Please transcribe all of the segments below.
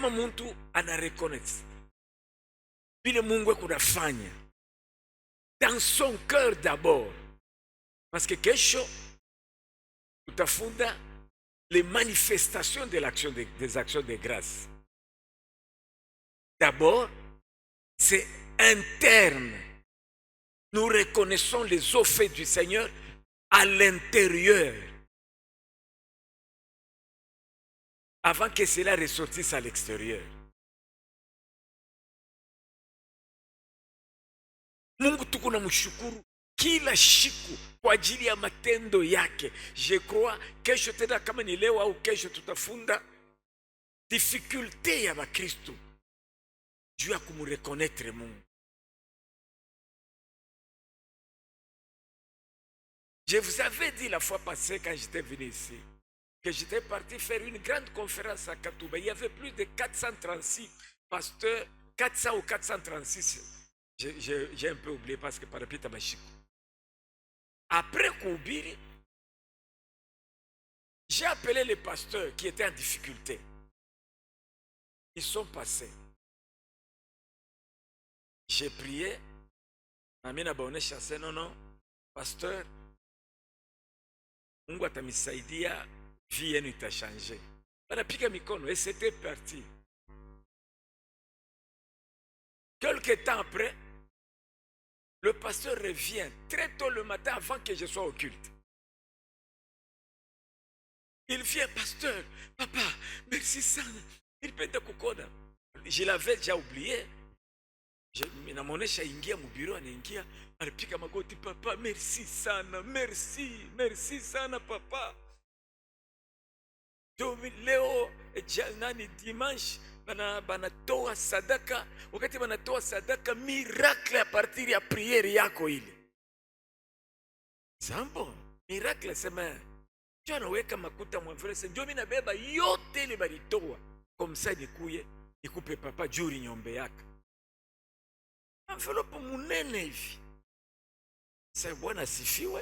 kama mtu ana reconnect vile Mungu kunafanya dans son cœur d'abord, parce que kesho utafunda les manifestations de l'action des actions de grâce. D'abord, c'est interne. Nous reconnaissons les hauts faits du Seigneur à l'intérieur, avant que cela ressortisse à l'extérieur. Mungu tuko na mshukuru kila siku kwa ajili ya matendo yake. Je crois kesho tena kama ni leo au kesho tutafunda difficulté ya Bakristo juu ya kumreconnaître Mungu. Je vous avais dit la fois passée quand j'étais venu ici que j'étais parti faire une grande conférence à Katouba. Il y avait plus de 436 pasteurs, 400 ou 436. J'ai un peu oublié parce que par rapport à Bachiko. Après Koubiri, j'ai appelé les pasteurs qui étaient en difficulté. Ils sont passés. J'ai prié. Amina Baone chassé, non, pasteur, Mungu atamisaidia, vie yenu itachangé. Banapika mikono et c'était parti. Quelque temps après, le pasteur revient très tôt le matin avant que je sois au culte. Il vient, pasteur, papa, merci sana. Il peut te kukona. Je l'avais déjà oublié. Namonesha ingia mu bureau anaingia, alipika magoti, papa, merci sana, merci sana papa. Leo nani dimanche banatoa sadaka, wakati banatoa sadaka miracle à partir ya prière yako ile. Sambo, miracle sema njoo naweka makuta mwamvele, njoo mimi nabeba yote ile balitoa. Comme ça nikuye, nikupe papa juri nyombe yako. Enveloppe munene hivi. C'est bon asifiwe.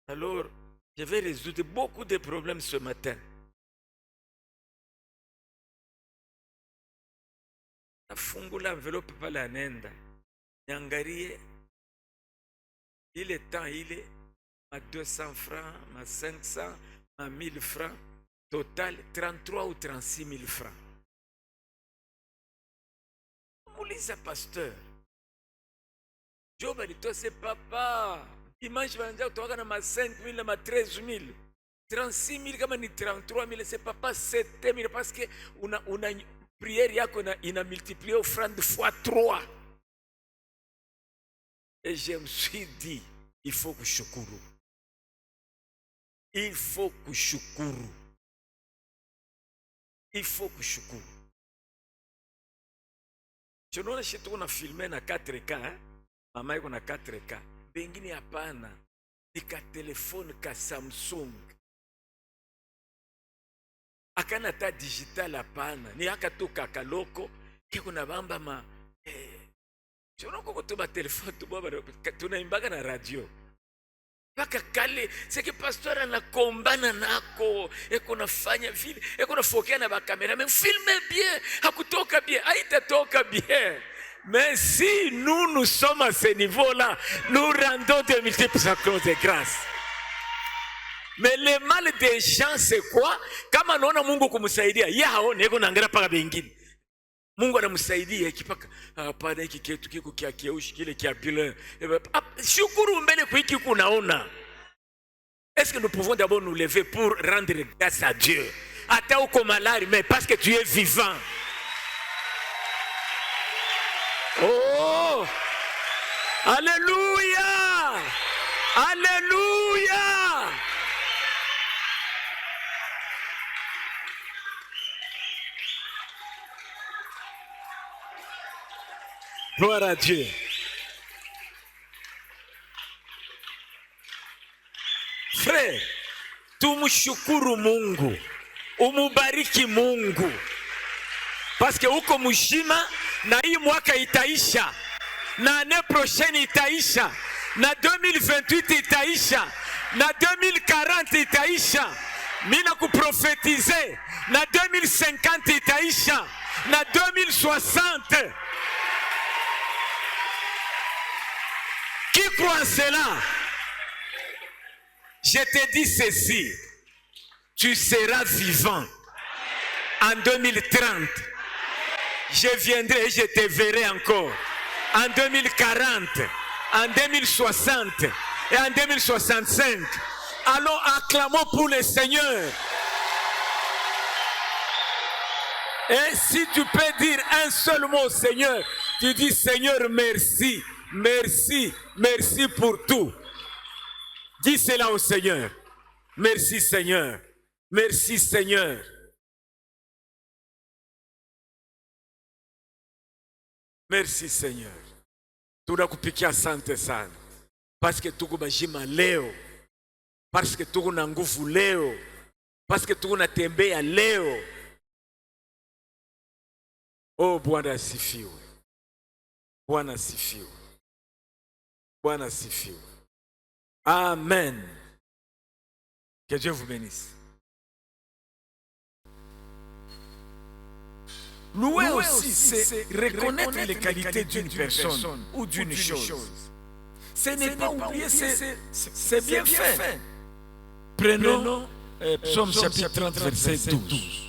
Alors, je vais résoudre beaucoup de problèmes ce matin. Nafungula enveloppe pale anenda. Niangalie ile temps ile ma 200 francs, ma 500, ma 1000 francs, total 33 ou 36 000 francs. Muuliza pasteur. Job alitose papa. Dimanche bananja kutoka na ma 5 000 na ma 13 000. 36 000 kama ni 33 000, c'est papa 7 000 parce que una prière yako ina multiplié offrande fois 3. Et je me suis dit, il faut kushukuru. Il faut kushukuru. Il faut kushukuru. Je n'ai pas fait un film na 4K, hein? Mama iko na 4K. Bengine hapana. Nika telefone ka Samsung. Akana ta digital hapana. Ni akatoka kaloko kiko na bamba ma Chonoko kutuba telefone tunaimbaga na radio. Baka kale c'est que pasteur anakombana nako eko nafanya vile eko nafokea na bakamera mais filme bien hakutoka bien haitatoka bien. Mais si nous sommes à ce niveau-là, nous rendons de multiples actions de grâce. Mais le mal des gens c'est quoi? Kama naona Mungu kumsaidia, yeye haone eko naangalia paka bengine. Mungu anamsaidia ikipaka hapana hiki kitu kiko kia kieushi kile kia bilan. Shukuru mbele kwa hiki kunaona. Est-ce que nous pouvons d'abord nous lever pour rendre grâce à Dieu? Ata uko malari mais parce que tu es vivant. Oh! Alléluia! Alléluia! Gloire à Dieu. Frère, tumshukuru Mungu. Umubariki Mungu. Parce que uko mshima na hii mwaka itaisha. Na année prochaine itaisha. Na 2028 itaisha. Na 2040 itaisha. Mina kuprofetize Na 2050 itaisha. Na 2060. Qui croit en cela? Je te dis ceci. Tu seras vivant. En 2030. Je viendrai et je te verrai encore. En 2040. En 2060. Et en 2065. Allons, acclamons pour le Seigneur. Et si tu peux dire un seul mot, Seigneur, tu dis, Seigneur, merci, merci, merci pour tout. Dis cela au Seigneur. Merci, Seigneur. Merci, Seigneur. Merci, Seigneur. Tunakupikia asante sana. Parce que tuko majima leo. Parce que tuko na nguvu leo. Parce que tuko natembea leo. Oh, Bwana asifiwe. Bwana asifiwe. Bwana asifiwe. Amen. Que Dieu vous bénisse. Louer aussi, c'est reconnaître les qualités d'une personne ou d'une chose. Ce n'est pas oublier, c'est bien fait. Prenons Psaume chapitre 30, verset 12.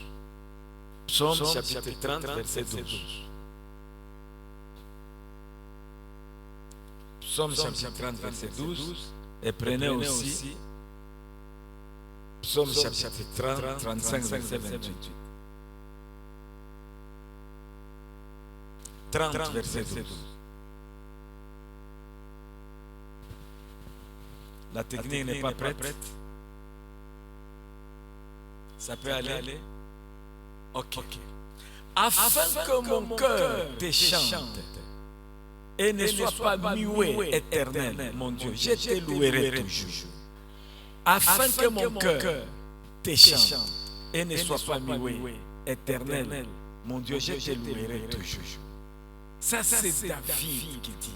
Psaume chapitre 30, verset 12. Psaume chapitre 30, verset 12. Et prenez aussi Psaume chapitre 30, 35, verset 28. 30, verset 12. La technique n'est pas prête. Ça peut aller? Ok. Afin que mon cœur te chante et ne soit pas muet éternel, mon Dieu, je te louerai toujours. Afin que mon cœur te chante et ne soit pas muet éternel, mon Dieu, je te louerai toujours. Ça, c'est David qui dit.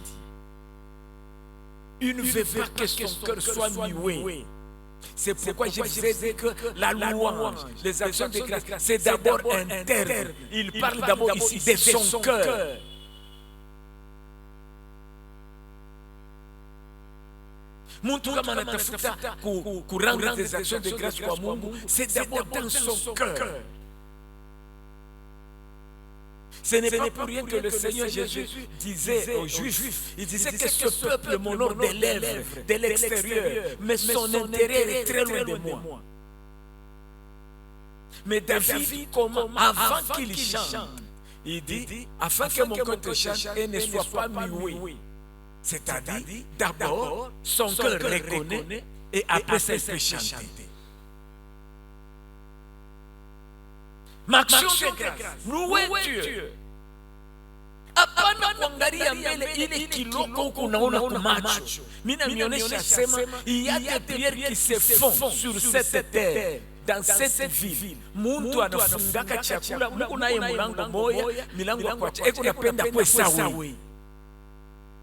Il ne veut pas que son cœur soit muet. C'est pourquoi je vous ai dit que la louange, les actions de grâce, c'est d'abord interne. Il parle d'abord ici de son cœur. Mtu kama anatafuta kuranga des actions de grâce kwa Mungu, c'est d'abord dans son cœur. Ce n'est pas pour rien que le Seigneur Jésus disait aux Juifs, il disait que ce peuple m'honore des lèvres, de l'extérieur, mais son intérêt est très loin de moi. Mais David, avant qu'il chante, il dit, afin que mon cœur te chante et ne soit pas muet. C'est-à-dire, d'abord, son cœur reconnaît et après ça, il peut chanter. Action de grâce, louer Dieu. Hapana kuangalia mbele ile kiloko huko unaona kwa macho. Mimi namionyesha sema il y a des prières qui se font sur cette terre. Dans cette ville, mtu anafungaka chakula, Mungu naye mlango moja, milango ya kuacha. Eko napenda kwa sawa.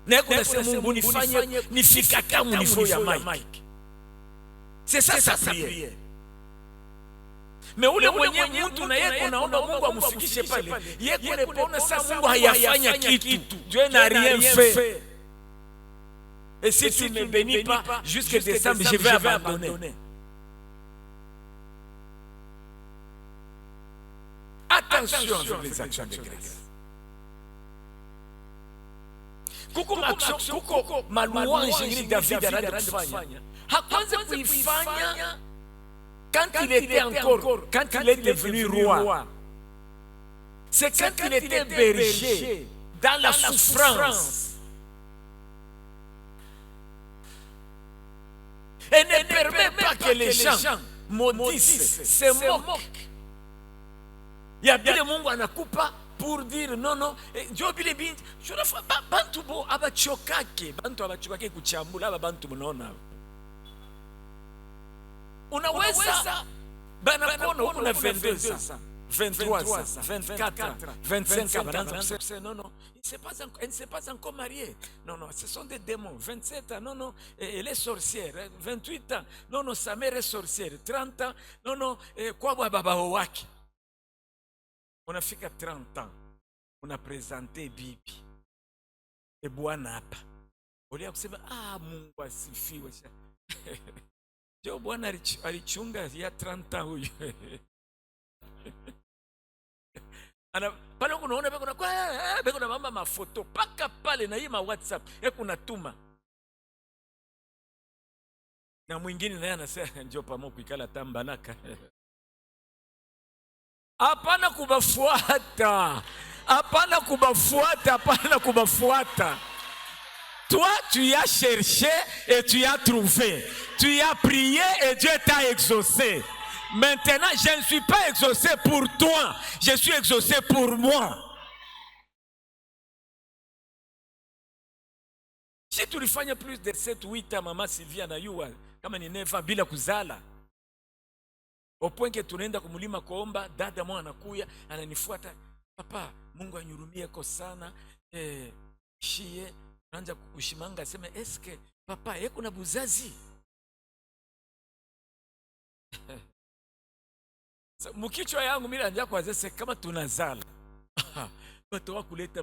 Na eko nasema Mungu nifanye nifika kama niveau ya Mike. C'est ça sa prière. Mais ule mwenye mtu na yeye unaomba Mungu amfikishe pale. Yeye kule pona sasa Mungu hayafanya kitu. Dieu n'a rien fait. Et si tu ne me bénis pas jusqu'à décembre, je vais abandonner. Attention avec les actions de grâce. Kuko malouange ngine David anafanya. Hakwanza kuifanya quand il était encore, quand il est devenu roi. C'est quand il était berger, dans la souffrance. Et ne permet pas que les gens maudissent, se moquent. Il y a bien Mungu anakupa pour dire non, non. Dieu bile binti. Je ne fais pas bantu bo abachokake. Bantu abachokake kuchambula aba bantu mnaona. Unaweza bana kona huko na 22 sasa, 23 sasa, 24, 25 non, non, elle ne s'est pas encore mariée. Non, non, ce sont des démons. 27 ans, non, non, elle est sorcière. 28 ans, non, non, sa mère est sorcière. 30 ans, non, non, kwa baba wake. unafika 30 ans, unapresente bibi bwana hapa, ulia kusema Mungu asifiwe. Jo, bwana alichunga ya 30 huyu. Ana pale unaona beko na mama mafoto paka pale na hii ma WhatsApp kuna tuma. Na mwingine naye anasema njoo pamoja kuikala tambalaka. Hapana kubafuata. Hapana kubafuata, hapana kubafuata. Toi, tu y as cherché et tu y as trouvé. Tu y as prié et Dieu t'a exaucé. Maintenant, je ne suis pas exaucé pour toi. Je suis exaucé pour moi. Si tu ulifanya plus de 7-8 ans, Mama Sylvia na yua, kama ni 9 ans bila kuzala. Au point que tunaenda kumulima kuomba, dada mwa anakuya, ananifuata. Papa, Mungu anyurumie kwa sana. Shie, anaanza kukushimanga, aseme, eske, papa, yeko na buzazi? Mukichwa yangu mimi naanza kuanza kama tunazala. Watu wakuleta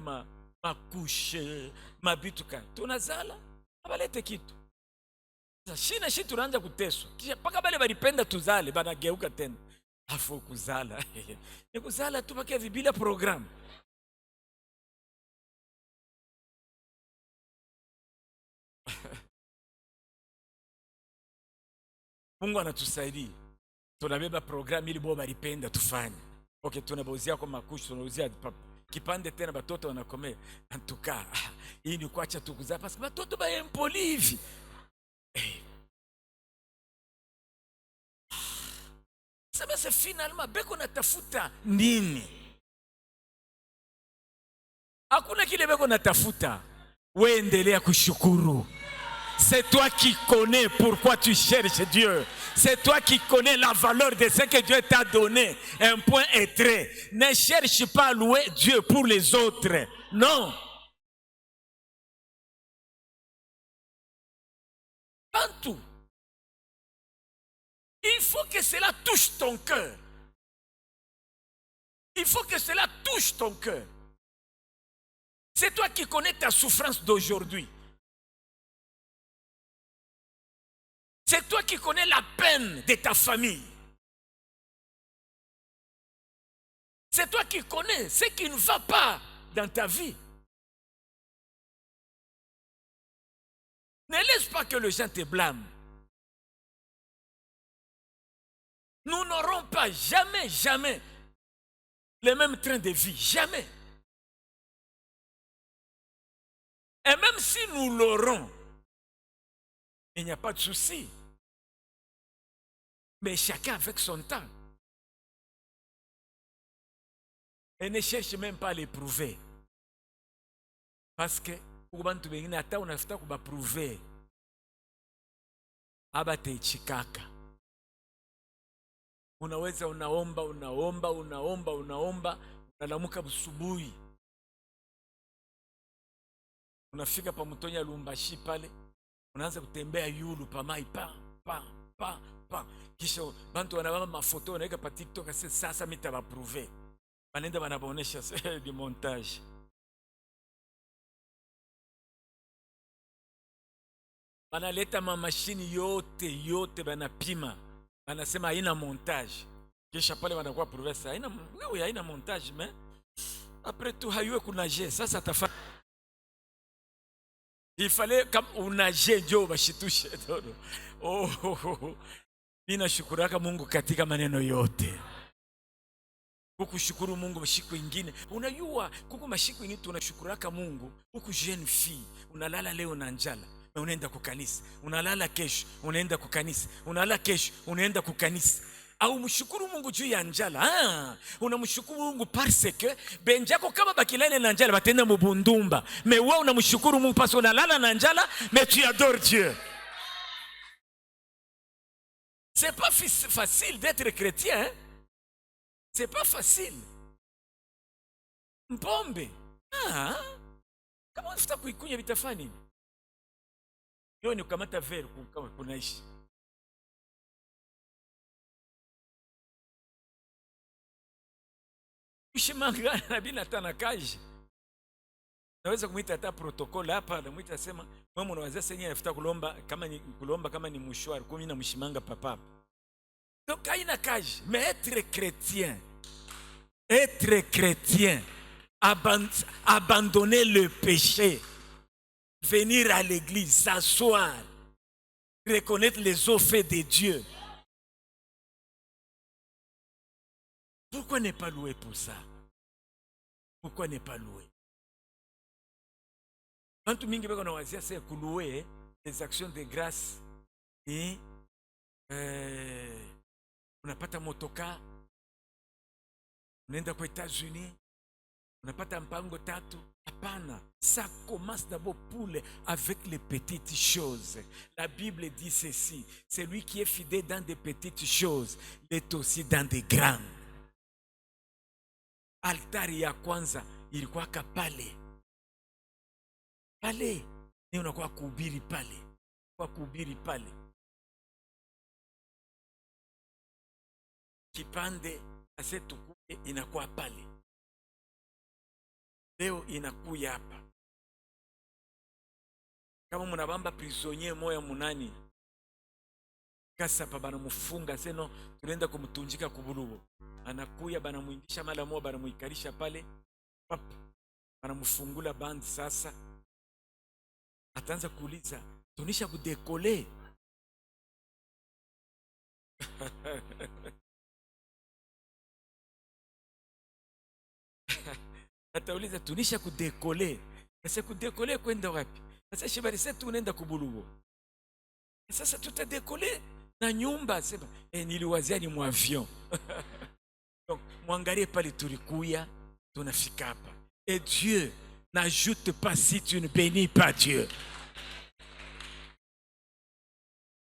makushe, mabituka. Tunazala, abalete kitu. Shina shi tunaanza kuteswa. Kisha paka bale balipenda tuzale, banageuka tena. Afu kuzala. Ni kuzala tu paka vibila program. Mungu anatusaidia. Tunabeba program ili bo balipenda tufanye. Okay, tunabauzia kwa makusho, tunauzia kipande tena batoto wanakomea. Antuka, hii ni kuacha tukuzaa parce que batoto ba impoli hivi. Sasa finalement beko natafuta nini? Hakuna kile beko natafuta. Wewe endelea kushukuru. C'est toi qui connais pourquoi tu cherches Dieu. C'est toi qui connais la valeur de ce que Dieu t'a donné. Un point et trait. Ne cherche pas à louer Dieu pour les autres. Non. Pas tout. Il faut que cela touche ton cœur. Il faut que cela touche ton cœur. C'est toi qui connais ta souffrance d'aujourd'hui. C'est toi qui connais la peine de ta famille. C'est toi qui connais ce qui ne va pas dans ta vie. Ne laisse pas que les gens te blâment. Nous n'aurons pas jamais le même train de vie. Jamais. Et même si nous l'aurons, il n'y a pas de souci. Mais chacun avec son temps. Et ne cherche même pas à l'éprouver. Parce que, pour bantu bengine ata unafuta kubaprouver. Abate chikaka. Unaweza unaomba, unalamuka busubuhi. Unafika pa Mutonya Lumbashi pale, unaanza kutembea yulu pa mai pa. Kisha bantu wanabamba mafoto wanaweka pa TikTok, sasa mita baprouver. Banenda banabonesha di montage. Banaleta mashini yote banapima. Banasema haina montage. Kisha pale wanakuwa prouver haina montage, mais après tout hayue kunaje. Sasa tafa il fallait comme unaje ndio bashitushe. Nina shukuraka Mungu katika maneno yote. Kukushukuru Mungu mashiko ingine. Unajua kuko mashiko ingine tunashukuraka Mungu. Huku jeune fille unalala leo na njala, na unaenda kukanisa. Unalala kesho, unaenda kukanisa. Unalala kesho, unaenda kukanisa. Au mshukuru Mungu juu ya njala. Unamshukuru Mungu parce que benjako kama bakilale na njala batenda mubundumba. Mais wewe unamshukuru Mungu parce que unalala na njala, mais tu adores Dieu. C'est pas facile d'être chrétien. Hein? C'est pas facile. Mpombe. Kama unafuta kuikunya vitafani. Yo ni kukamata verre kama kunaishi. Mshimanga na bila tanakaji. Naweza kumuita hata protokoli hapa, namuita sema mwe mnawazia senye nafuta kulomba kama ni mshwari kumi na mshimanga papa. Donc haina kaji, mais être chrétien, abandonner le péché, venir à l'église, s'asseoir, reconnaître les hauts faits de Dieu. Pourquoi ne pas louer pour ça? Pourquoi ne pas louer? Bantu mingi bako na wazia c'est kulouer les actions de grâce et unapata motoka, unaenda kwa États-Unis, unapata mpango tatu. Hapana, ça commence d'abord avec les petites choses. La Bible dit ceci: celui qui est fidèle dans des petites choses est aussi dans des grandes. Altari ya kwanza ilikuwa pale. Pale ni unakuwa kuhubiri pale. Kwa kuhubiri pale. Kipande asetukuye inakuwa pale. Leo inakuya hapa. Kama mnabamba prisonnier moya munani, kasa pa bana mufunga seno tunaenda kumtunjika kubulubo. Anakuya bana muindisha mala moja bana muikarisha pale. Pap. Bana mufungula bandi sasa. Ataanza kuuliza, tunisha kudekole. Atauliza, tunisha kudekole. Sasa kudekole kwenda wapi? Sasa shibari setu unaenda kubulubo. Sasa tutadekole na nyumba. Sema, niliwazia ni mwavion. Donc, mwangalie pale tulikuya, tunafika hapa. Et Dieu n'ajoute pas si tu ne bénis pas Dieu.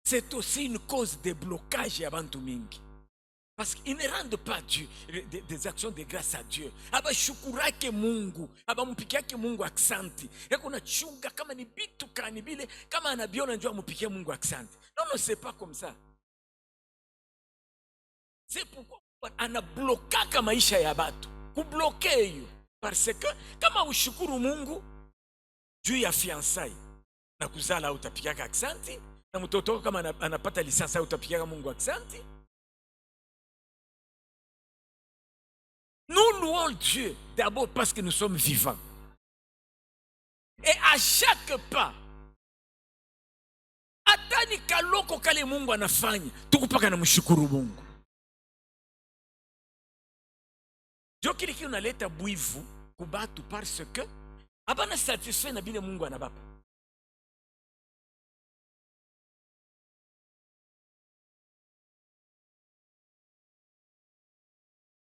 C'est aussi une cause de blocage à bantu mingi. Parce qu'ils ne rendent pas Dieu, des actions de grâce à Dieu. Aba shukurake Mungu, aba mpikiake Mungu aksanti. Eko na chunga kama ni bitu kanibile, kama anabiona njua mpikia Mungu aksanti. Non, non, c'est pas comme ça. C'est pourquoi anablokaka maisha ya batu. Kubloke hiyo. Parce que kama ushukuru Mungu juu ya fiançailles na kuzala utapikaka aksanti, na mtoto kama anapata lisansi utapikaka Mungu aksanti. Nous louons Dieu d'abord parce que nous sommes vivants. Et à chaque pas, atani kaloko kale Mungu anafanya, tukupaka na mshukuru Mungu. Jo kiliki unaleta buivu kubatu parce que abana satisfait na bile Mungu anabapa.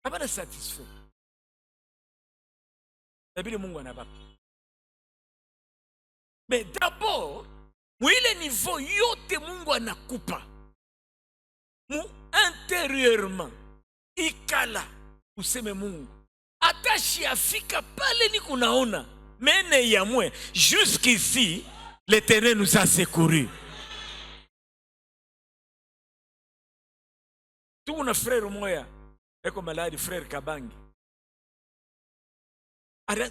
Abana satisfait na bile Mungu anabapa. Mais d'abord, mwile niveau yote Mungu anakupa, mu intérieurement ikala useme Mungu atashi afika pale ni kunaona mene ya mwe jusqu'ici l'Éternel nous a secouru. Tuko na frère moya eko maladi, frère Kabangi,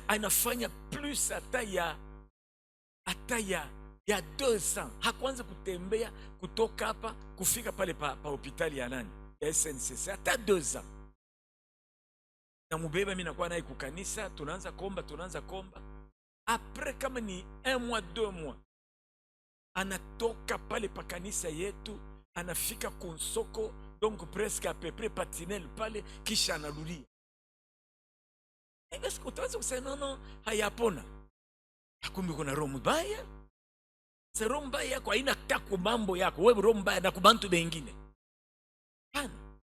anafanya plus hata ya 2 ans hakuanza kutembea kutoka hapa kufika pale pa hospitali ya nani ya SNCC, hata 2 ans. Na mubeba mimi nakuwa naye kukanisa, tunaanza komba. Après kama ni 1 mois 2 mois, anatoka pale pa kanisa yetu, anafika Konsoko, donc presque à peu près patinel pale, kisha anarudia. Est-ce que utaanza kusema non hayapona? Akumbi kuna roho mbaya. Sasa roho mbaya yako haina tako mambo yako. Wewe roho mbaya na kubantu bengine. Hapana.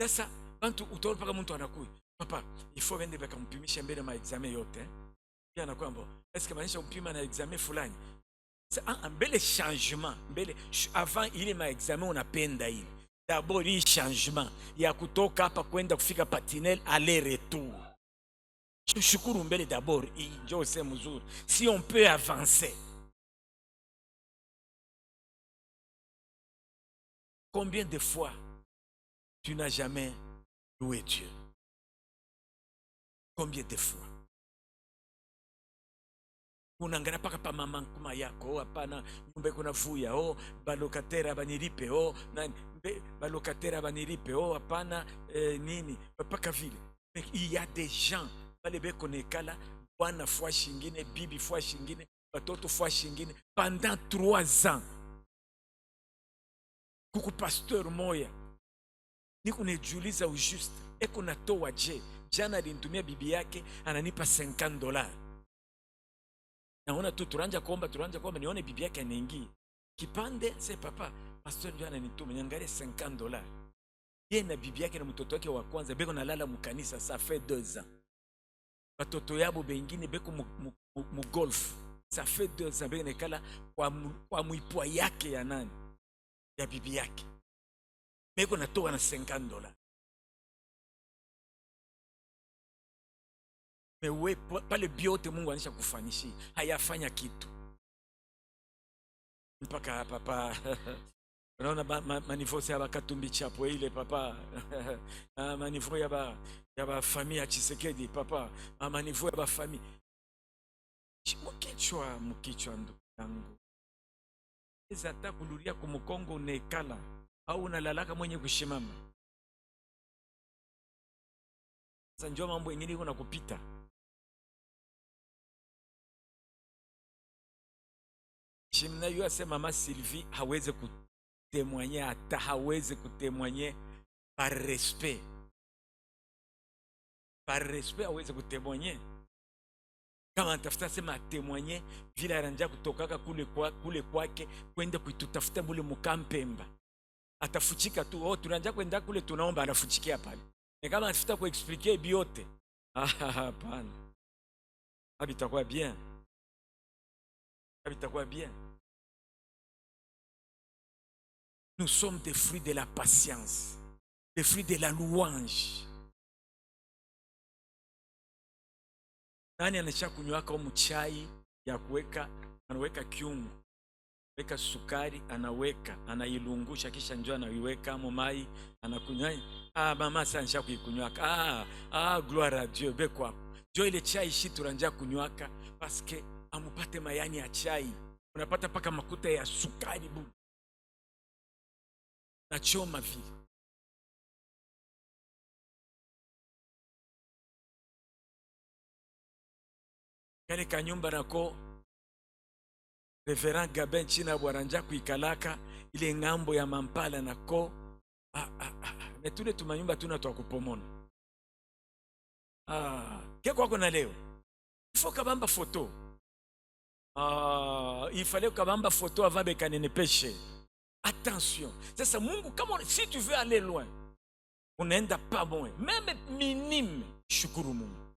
Sasa bantu utaona paka mtu anakuja. Papa, il faut vende baka mpimisha mbele ma examen yote. Pia anakuamba, est-ce que maanisha mpima na examen fulani? Sasa mbele changement, mbele avant ile ma examen unapenda ile. D'abord il changement ya kutoka hapa kwenda kufika patinel aller retour. Shukuru mbele d'abord, njoo sema mzuri. Si on peut avancer. Combien de fois tu n'as jamais loué Dieu? Combien de fois? Unaangalia paka pa mama kuma yako, hapana nyumba iko navuya, balokatera banilipe, balokatera banilipe, hapana nini paka vile. Il y a des gens bale beko nekala bwana fois shingine, bibi fois shingine, batoto fois shingine pendant 3 ans. Kuku pasteur moya niko nejuliza ujuste eko natoa je, jana alinitumia bibi yake ananipa $50. Naona tu turanja kuomba nione bibi yake anaingia kipande, se papa pastor ndio ananituma niangalie $50. Yeye na bibi yake na mtoto wake wa kwanza beko nalala mkanisa, ça fait 2 ans. Batoto yabo bengine beko mu golf, ça fait 2 ans beko nekala kwa muipwa yake ya nani, ya bibi yake, beko natoa na $50. Mewe pale biote Mungu anisha kufanishi, hayafanya kitu mpaka papa. Unaona manifo ya Katumbi Chapo ile papa, manifo ya ba famille ya Tshisekedi papa, manifo ya ba famille mkichwa ndugu yangu. Eza hata kululia kumukongo unekala au unalalaka mwenye kushimama. Sasa njoo mambo mengine iko nakupita. Shimna yu asema mama Sylvie hawezi kutemwanye, hata hawezi kutemwanye par respect. Par respect hawezi kutemwanye. Kama anatafuta sema atemwanye vile aranja kutokaka kule kwake kwenda kuitutafuta mule mukampemba. Atafuchika tu, tunanja kwenda kule tunaomba, anafuchikia pale. Na kama anatafuta kuexpliquer biote, hapana. Habitakuwa bien. Habitakuwa bien. Nous sommes des fruits de la patience, des fruits de la louange. Nani anasha kunywaka umu chai ya kuweka, anaweka kiungu, weka sukari, anailungusha kisha njoo anaiweka mai, anakunywa. Mama sasa anisha kuikunywaka. Gloire à Dieu, bekwa. Jo ile chai shi turanja kunywaka parce que amupate mayani ya chai. Unapata paka makuta ya sukari bu. Na choma vile. Kale kanyumba nako Reverend Gaben China Bwaranja kuikalaka ile ngambo ya Mampala nako na tule tumanyumba tuna twa kupomona. Keko wako na leo ifo kabamba photo. Il fallait kabamba photo avant bekanene peshe. Attention. Sasa Mungu kama si tu veux aller loin, unaenda pas loin. Même minime, shukuru Mungu.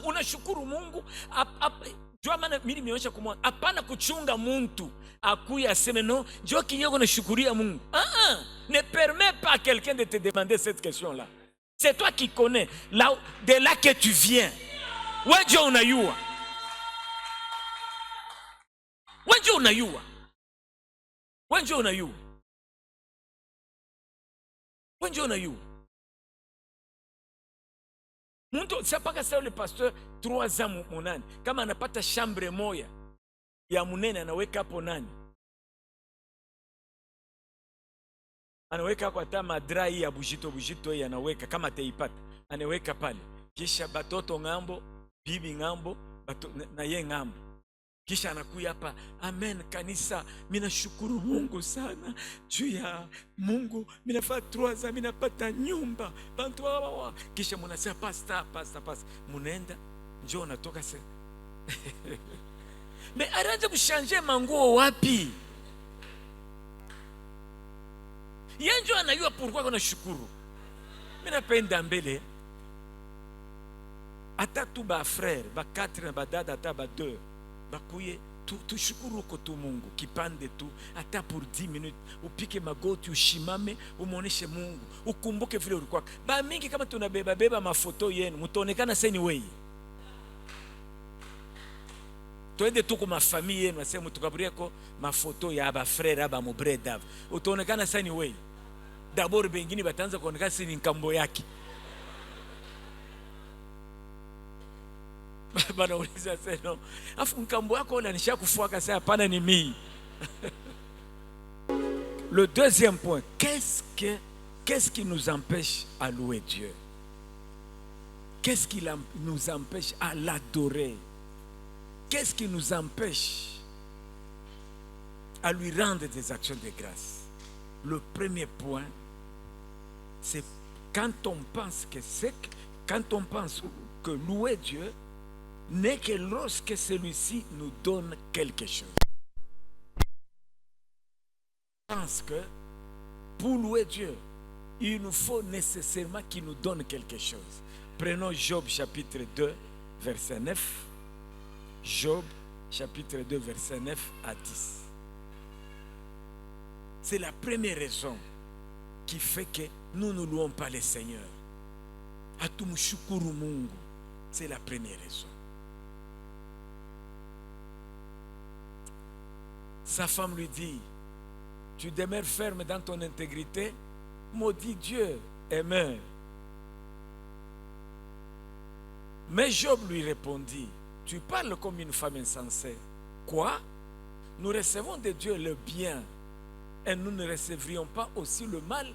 Unashukuru Mungu. Jua maana mimi nimeonyesha kumwona hapana kuchunga muntu akuya aseme no jua kinyoko na shukuria Mungu. Ne permets pas à quelqu'un de te demander cette question là. C'est toi qui connais là de là que tu viens. Wewe unayua. Wewe unayua. Wewe unayua. Wewe unayua. Muntu sapaka sawa le pasteur 3 ans munani. Kama anapata chambre moya ya munene anaweka hapo nani? Anaweka kwa tama dry ya bujito hii anaweka kama teipata. Anaweka pale. Kisha batoto ngambo, bibi ngambo, na ye ngambo. Kisha anakuya hapa, amen kanisa, mina shukuru Mungu sana. Juu ya Mungu, mina fa 3 ans, mina pata nyumba. Bantu wawa. Kisha munasema pasta. Munenda, njoo natoka se. Me aranje kushanje manguo wapi? Yenjo anayua pourquoi kuna shukuru. Mina penda mbele. Ata tu ba frère, ba 4 na ba dada, ata ba 2. Bakuye tu shukuru ko tu Mungu kipande tu hata pour 10 minutes, upike magoti, ushimame, umuoneshe Mungu, ukumbuke vile ulikuwa. Ba mingi kama tunabeba mafoto yenu, mtaonekana sasa ni wewe. Twende tu kwa mafamili yenu, nasema tukaburieko mafoto ya aba frère aba mubreda. Utaonekana sasa ni wewe. D'abord bengine bataanza kuonekana si ni nkambo yake. Banauliza sasa, afu nkambo yako unanisha kufuaka sasa, hapana ni mimi. Le deuxième point, qu'est-ce qui nous empêche à louer Dieu? Qu'est-ce qui nous empêche à l'adorer? Qu'est-ce qui nous empêche à lui rendre des actions de grâce? Le premier point, c'est quand on pense que louer Dieu n'est que lorsque celui-ci nous donne quelque chose. Je pense que pour louer Dieu, il nous faut nécessairement qu'il nous donne quelque chose. Prenons Job chapitre 2, verset 9. Job chapitre 2, verset 9 à 10. C'est la première raison qui fait que nous ne louons pas le Seigneur. Hatumshukuru Mungu. C'est la première raison. Sa femme lui dit, tu demeures ferme dans ton intégrité, maudit Dieu et meurs. Mais Job lui répondit, tu parles comme une femme insensée. Quoi? Nous recevons de Dieu le bien et nous ne recevrions pas aussi le mal?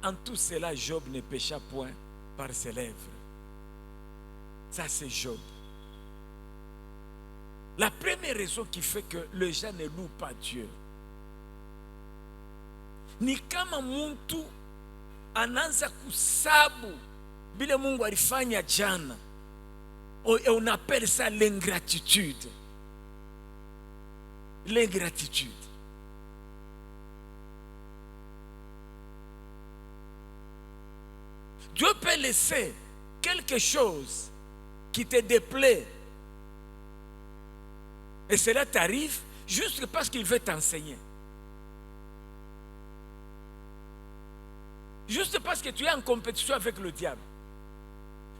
En tout cela, Job ne pécha point par ses lèvres. Ça, c'est Job. La première raison qui fait que les gens ne louent pas Dieu, ni kama mtu anaanza kusabu bila Mungu alifanya jana. Et on appelle ça l'ingratitude. L'ingratitude. Dieu peut laisser quelque chose qui te déplaît. Et cela t'arrive juste parce qu'il veut t'enseigner. Juste parce que tu es en compétition avec le diable.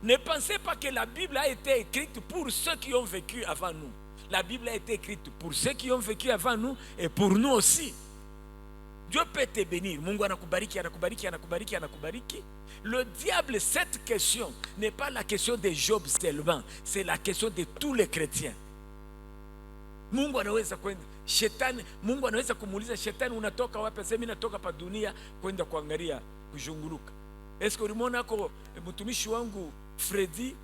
Ne pensez pas que la Bible a été écrite pour ceux qui ont vécu avant nous. La Bible a été écrite pour ceux qui ont vécu avant nous et pour nous aussi. Dieu peut te bénir. Mungu anakubariki, anakubariki, anakubariki, anakubariki. Le diable, cette question n'est pas la question de Job seulement. C'est la question de tous les chrétiens. Mungu anaweza kwenda shetani, Mungu anaweza kumuuliza shetani, unatoka wapi? Sasa mimi natoka pa dunia kwenda kuangalia kuzunguruka. Est-ce que ulimwona ako mtumishi wangu Freddy?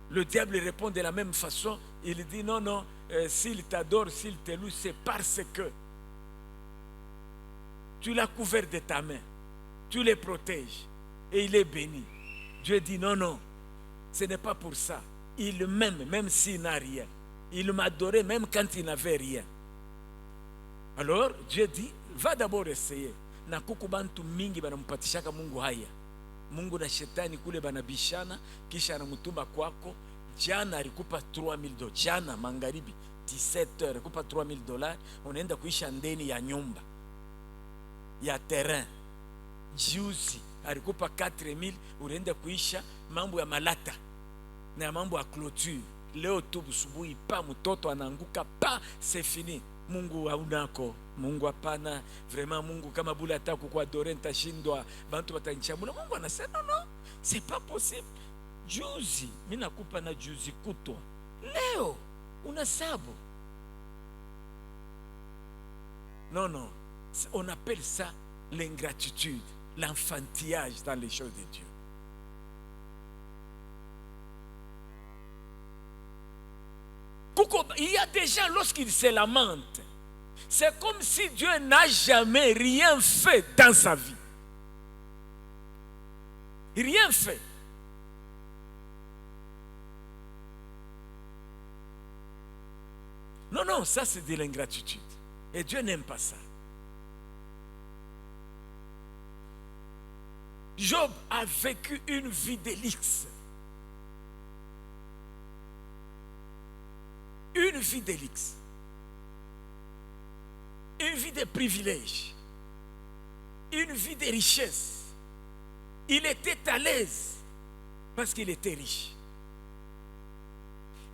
Le diable répond de la même façon. Il dit non, non, s'il t'adore, s'il te loue, c'est parce que tu l'as couvert de ta main, tu le protèges et il est béni. Dieu dit non, non, ce n'est pas pour ça. Il m'aime même s'il n'a rien. Il m'adorait même quand il n'avait rien. Alors Dieu dit, va d'abord essayer. Na kuku bantu mingi banampatishaka Mungu haya. Mungu na shetani kule banabishana, kisha anamutuma kwako. Jana alikupa $3000. Jana magharibi 17h alikupa $3000, unaenda kuisha ndeni ya nyumba ya terrain. Juzi alikupa 4000, unaenda kuisha mambo ya malata na mambo ya clôture. Leo tu busubuhi pa mtoto anaanguka pa, c'est fini. Mungu haunako. Mungu hapana. Vraiment Mungu kama bula hata kukuadore nitashindwa, bantu watanichambula. Mungu anasema non, c'est pas possible. Juzi mimi nakupa na juzi kutwa, leo unasabu. Non, non, on appelle ça l'ingratitude, l'enfantillage dans les choses de Dieu. Il y a des gens, lorsqu'ils se lamentent, c'est comme si Dieu n'a jamais rien fait dans sa vie. Rien fait. Non, non, ça c'est de l'ingratitude. Et Dieu n'aime pas ça. Job a vécu une vie de luxe. Une vie de luxe. Une vie de privilèges. Une vie de richesse. Il était à l'aise parce qu'il était riche.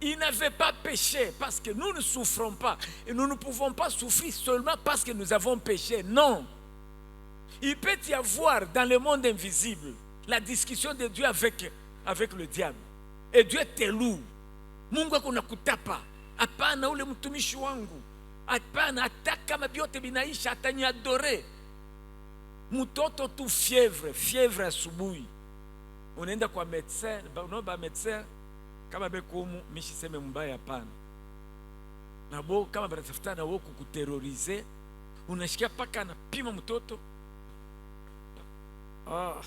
il n'avait pas péché parce que nous ne souffrons pas. Et nous ne pouvons pas souffrir seulement parce que nous avons péché. Non. Il peut y avoir dans le monde invisible la discussion de Dieu avec le diable. Et Dieu te loue. Mungu akunakutapa. Hapana ule mtumishi wangu. Hapana hata kama vyote vinaisha ataniadore. Mtoto tu fièvre asubuhi. Unaenda kwa médecin, unaomba médecin kama bekumu mishiseme mbaya hapana. Na bo kama banatafuta na wao kukuterroriser, unashikia paka anapima mtoto. Ah,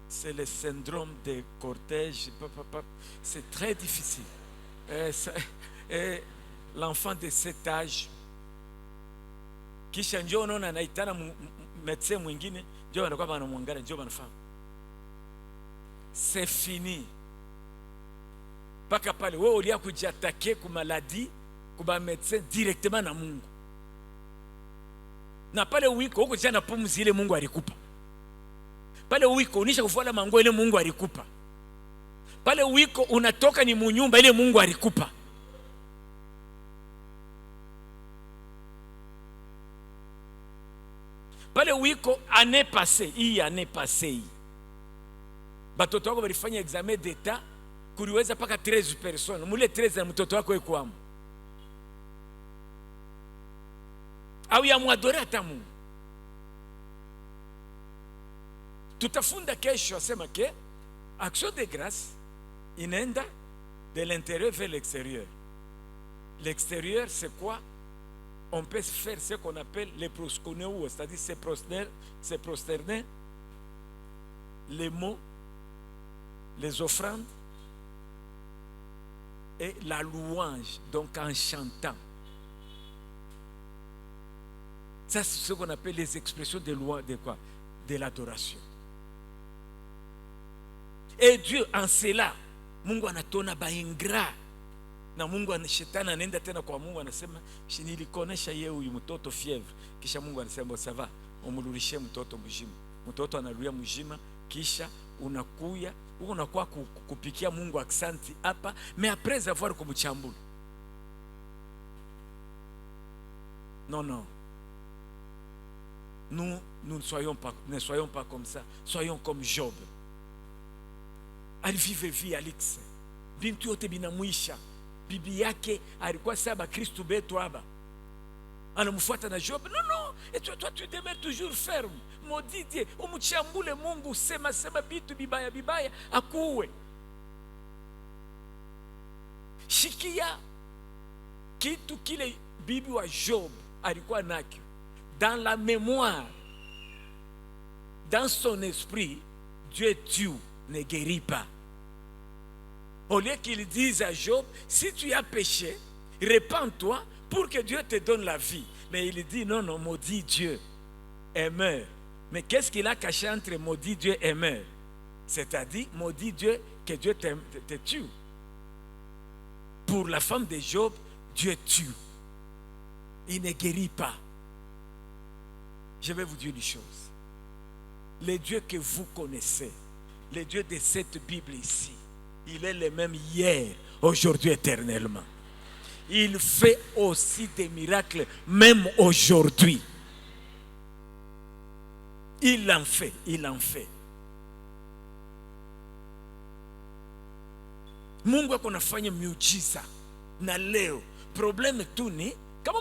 c'est le syndrome de cortège. C'est très difficile. L'enfant de cet âge kisha njoo unaona anaitana médecin mwingine, njoo anakuwa banamwangalia, njoo banafahamu. C'est fini. Paka pale wewe ulia kujiatake ku maladie kuba médecin directement na Mungu. Na pale wiko huko jana pumzi ile Mungu alikupa. Pale wiko unisha kufuata mango ile Mungu alikupa. Pale wiko unatoka ni munyumba ile Mungu alikupa. Pale wiko année passée. Batoto wako walifanya examen d'état kuliweza paka 13 personnes. Mule 13 na mtoto wako yuko hapo. Au ya muadore hata Mungu. Tutafunda kesho asema ke action de grâce inaenda de l'intérieur vers l'extérieur. L'extérieur c'est quoi? On peut faire ce qu'on appelle les proskuneo, c'est-à-dire se prosterner, les mots, les offrandes et la louange, donc en chantant. Ça, c'est ce qu'on appelle les expressions de louange, de quoi? De l'adoration. Et Dieu, en cela, Mungu anatona ba ingrat. Na Mungu shetani anaenda tena kwa Mungu anasema, nilikonesha yeye huyu mtoto fièvre. Kisha Mungu anasema, ça va, umrudishie mtoto mjima. Mtoto analuia mjima, kisha unakuwa kupikia Mungu aksanti hapa, mais après avoir kumchambula. Non. Nous ne soyons pas comme ça. Soyons comme Job. Alivive vie Alex. Bintu yote binamwisha. Bibi yake alikuwa saba Kristo betu haba. Anamfuata na Job. Non. Et toi tu demeures toujours ferme. Maudit Dieu. Umuchambule Mungu sema bitu bibaya akuwe. Shikia kitu kile bibi wa Job alikuwa nakyo. Dans la mémoire, dans son esprit, Dieu tue, ne guérit pas. Au lieu qu'il dise à Job, si tu as péché, répands-toi pour que Dieu te donne la vie. Mais il dit, non, maudit Dieu et meurt. Mais qu'est-ce qu'il a caché entre maudit Dieu et meurt? C'est-à-dire, maudit Dieu, que Dieu te tue. Pour la femme de Job, Dieu tue. Il ne guérit pas. Je vais vous dire une chose. Le Dieu que vous connaissez, le Dieu de cette Bible ici, il est le même hier, aujourd'hui, éternellement. Il fait aussi des miracles, même aujourd'hui. Il en fait. Mungu akonafanya miujiza na leo. Probleme tu ni kama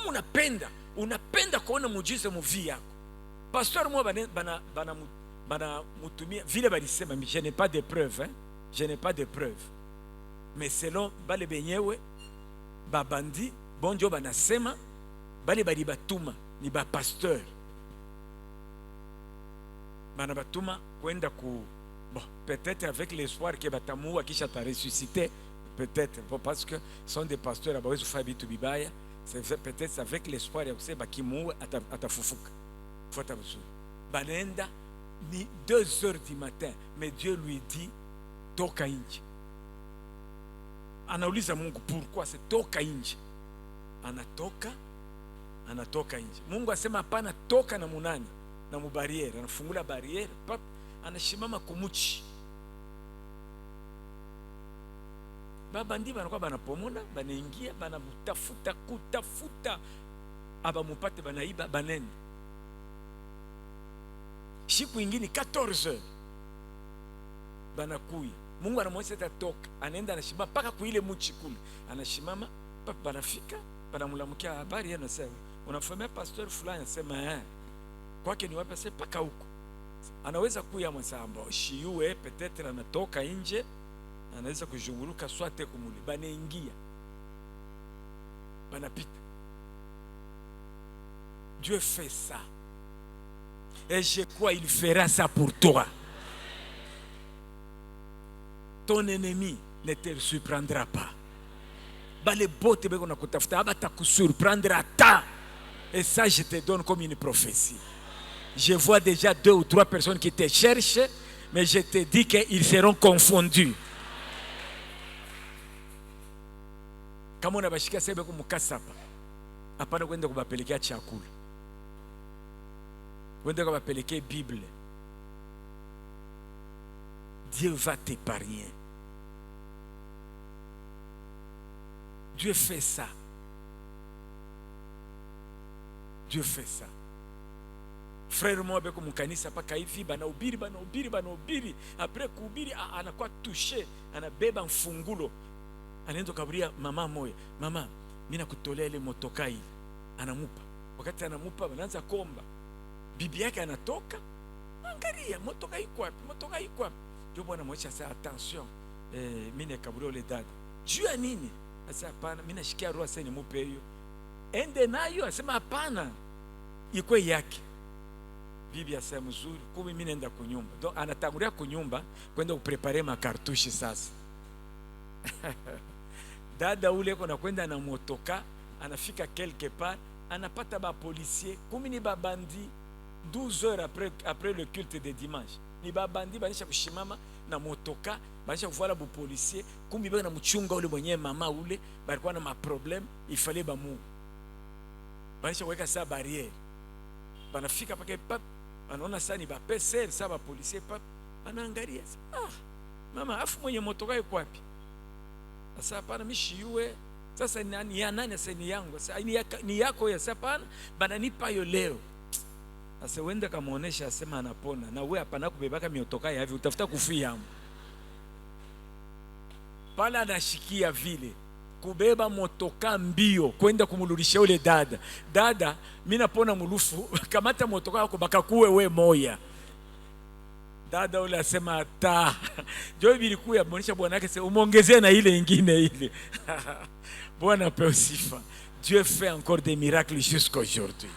unapenda kuona muujiza muvi yako. Pasteur moi bana mutumia vile balisema, je n'ai pas de preuves, hein? Je n'ai pas de preuves. Mais selon bale benyewe babandi bonjo banasema bale bali batuma ni ba pasteur. Bana batuma kwenda ku peut-être avec l'espoir que batamua kisha ta ressusciter, peut-être parce que sont des pasteurs là-bas ils font bitu bibaya. C'est peut-être avec l'espoir ya kusema kimu atafufuka. Fuata mzuri. Banenda ni 2h du matin, mais Dieu lui dit toka nje. Anauliza Mungu pourquoi c'est toka nje. Anatoka nje. Mungu asema hapana, toka na munani na mubariere. Anafungula bariere, pap, anashimama kumuchi. babandi banakuwa banapomona, banaingia, banamutafuta kutafuta, abamupate, banaiba, banenda. Siku ingine 14h banakuya, Mungu anamwonyesha atatoka, anaenda anashimama mpaka kuile muchi kule, anashimama papa, banafika banamulamukia, habari yenu, sema unafahimia pastor fulani, sema kwake ni wapi? Sasa paka huko. Anaweza kuya msamba shiue, peut-être anatoka nje, anaweza kujunguruka swate kumuli, banaingia banapita. Dieu fait ça, et je crois il fera ça pour toi. Ton ennemi ne te surprendra pas. Bale bote beko na kutafuta abata kusurprendra ta. Et ça je te donne comme une prophétie. Je vois déjà 2 ou 3 personnes qui te cherchent, mais je te dis qu'ils seront confondus. Kama unabashika sebe kumukasapa, hapana kwenda kubapelekea chakula, kwenda kubapelekea Bible. Dieu va t'épargner. Dieu fait ça. Dieu fait ça. Frère moi beko mukanisa paka hivi banahubiri, après kuhubiri anakuwa touché, anabeba mfungulo, anaenda kaburia mama moya, mama mimi nakutolea ile motoka hii, anamupa. Wakati anamupa anaanza komba, bibi yake anatoka, angalia motoka iko wapi. Ndio bwana mwacha sasa, attention, mimi nikaburia ile dada juu ya nini? Sasa hapana, mimi nashikia roho sasa nimupe hiyo, ende nayo. Asema hapana, iko yake. Bibi asema mzuri, kumi mimi naenda kunyumba. Donc anatangulia kunyumba kwenda kuprepare makartushi sasa. Dada ule kona kwenda na motoka, anafika quelque part, anapata ba policier, kumi ni babandi. 12 heures après le culte de dimanche, ni babandi banisha kushimama na motoka, banisha kuvala bu policier, kumi bana mchunga ule mwenye mama ule, balikuwa na ma problème, il fallait bamu. Banisha weka sa barrière. Banafika pake pap, anaona sasa ni ba PCR, sasa ba policier pap, anaangalia. Mama afu mwenye motoka yuko wapi? Sasa hapana, mishiue. Sasa nani ya nani? Sasa ni yangu. Sasa ni yako ya, sasa hapana, bananipa yo leo. Sasa wende kamaonesha, asema anapona, na wewe hapana kubebaka miotoka ya hivi, utafuta kufia hapo. Pala anashikia vile kubeba motoka mbio kwenda kumuludisha ule dada. Dada, mimi napona mulufu, kamata motoka yako bakakuwe we moya. Dada ule asema ata. Joy bilikuya muonesha bwana yake, sema umuongezee na ile nyingine ile. Bwana pewe sifa. Dieu fait encore des miracles jusqu'aujourd'hui.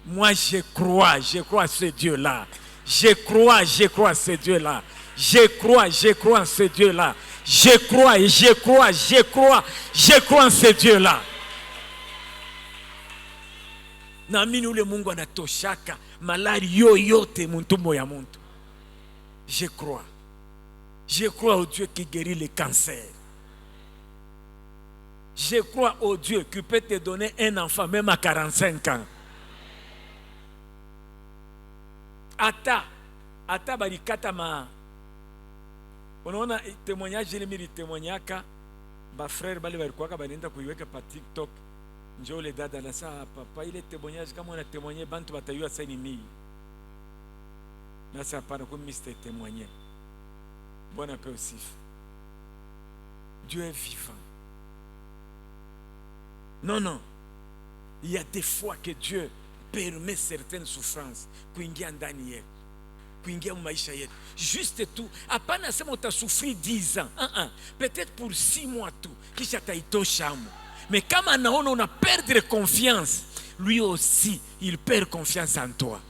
Moi je crois à ce Dieu-là. Je crois à ce Dieu-là. Je crois en ce Dieu-là. Je crois en ce Dieu-là. Naamini ule Mungu anatoshaka malari yoyote muntumbo ya muntu. Je crois au Dieu qui guérit le cancer. Je crois au Dieu qui peut te donner un enfant même à 45 ans. Ata barikata ma. Unaona témoignage ile mimi témoignaka ba frère bale balikuwa banaenda kuiweka pa TikTok. Njoo le dada na saa papa, ile témoignage kama una témoigner bantu batayua sasa ni mimi. Na sasa hapana kwa mimi site témoigner. Bwana apewe sifa. Dieu est vivant. Non. Il y a des fois que Dieu permet certaines souffrances kuingia ndani yetu, kuingia maisha yetu. Juste tout, hapana sema utasufri 10 ans. Peut-être pour 6 mois tout, kisha taitosha amo. Mais kama anaona una perdre confiance, lui aussi, il perd confiance en toi.